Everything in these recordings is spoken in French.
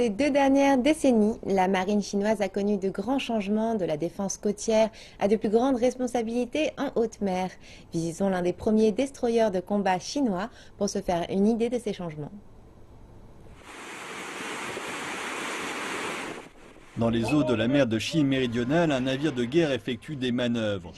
Ces 2 dernières décennies, la marine chinoise a connu de grands changements, de la défense côtière à de plus grandes responsabilités en haute mer. Visitons l'un des premiers destroyers de combat chinois pour se faire une idée de ces changements. Dans les eaux de la mer de Chine méridionale, un navire de guerre effectue des manœuvres.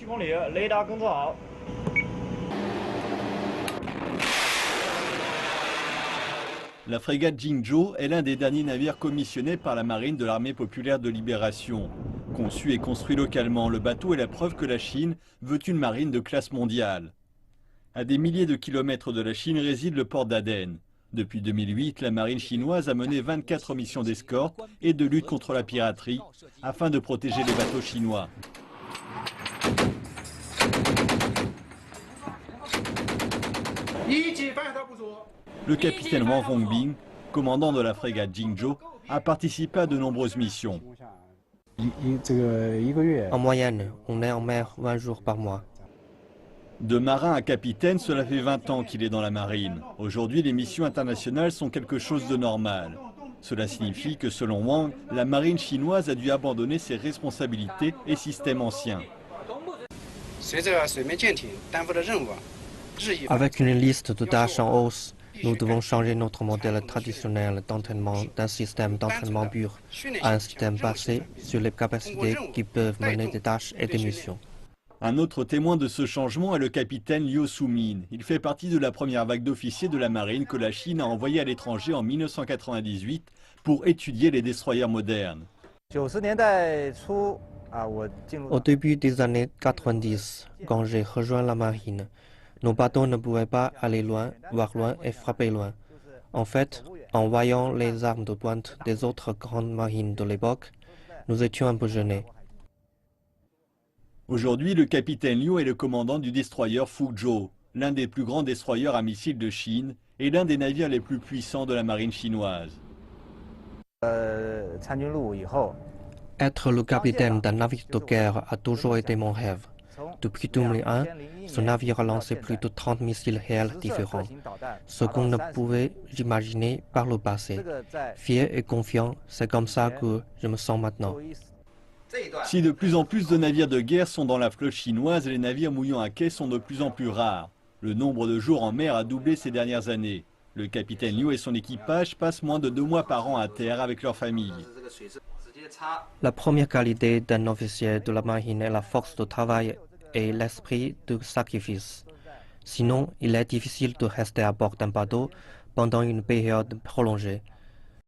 La frégate Jingzhou est l'un des derniers navires commissionnés par la marine de l'armée populaire de libération. Conçu et construit localement, le bateau est la preuve que la Chine veut une marine de classe mondiale. À des milliers de kilomètres de la Chine réside le port d'Aden. Depuis 2008, la marine chinoise a mené 24 missions d'escorte et de lutte contre la piraterie afin de protéger les bateaux chinois. Le capitaine Wang Hongbing, commandant de la frégate Jingzhou, a participé à de nombreuses missions. En moyenne, on est en mer 20 jours par mois. De marin à capitaine, cela fait 20 ans qu'il est dans la marine. Aujourd'hui, les missions internationales sont quelque chose de normal. Cela signifie que, selon Wang, la marine chinoise a dû abandonner ses responsabilités et systèmes anciens. Avec une liste de tâches en hausse, nous devons changer notre modèle traditionnel d'entraînement d'un système d'entraînement pur à un système basé sur les capacités qui peuvent mener des tâches et des missions. Un autre témoin de ce changement est le capitaine Liu Sumin. Il fait partie de la première vague d'officiers de la marine que la Chine a envoyés à l'étranger en 1998 pour étudier les destroyers modernes. Au début des années 90, quand j'ai rejoint la marine, nos bateaux ne pouvaient pas aller loin, voir loin et frapper loin. En fait, en voyant les armes de pointe des autres grandes marines de l'époque, nous étions un peu gênés. Aujourd'hui, le capitaine Liu est le commandant du destroyer Fuzhou, l'un des plus grands destroyers à missiles de Chine et l'un des navires les plus puissants de la marine chinoise. Être le capitaine d'un navire de guerre a toujours été mon rêve. Depuis 2001, ce navire a lancé plus de 30 missiles réels différents, ce qu'on ne pouvait imaginer par le passé. Fier et confiant, c'est comme ça que je me sens maintenant. Si de plus en plus de navires de guerre sont dans la flotte chinoise, les navires mouillant à quai sont de plus en plus rares. Le nombre de jours en mer a doublé ces dernières années. Le capitaine Liu et son équipage passent moins de 2 mois par an à terre avec leur famille. La première qualité d'un officier de la marine est la force de travail et l'esprit de sacrifice. Sinon, il est difficile de rester à bord d'un bateau pendant une période prolongée.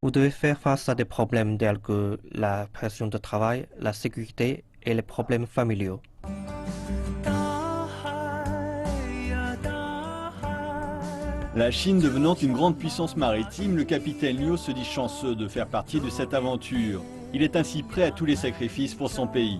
Vous devez faire face à des problèmes tels que la pression de travail, la sécurité et les problèmes familiaux. La Chine devenant une grande puissance maritime, le capitaine Liu se dit chanceux de faire partie de cette aventure. Il est ainsi prêt à tous les sacrifices pour son pays.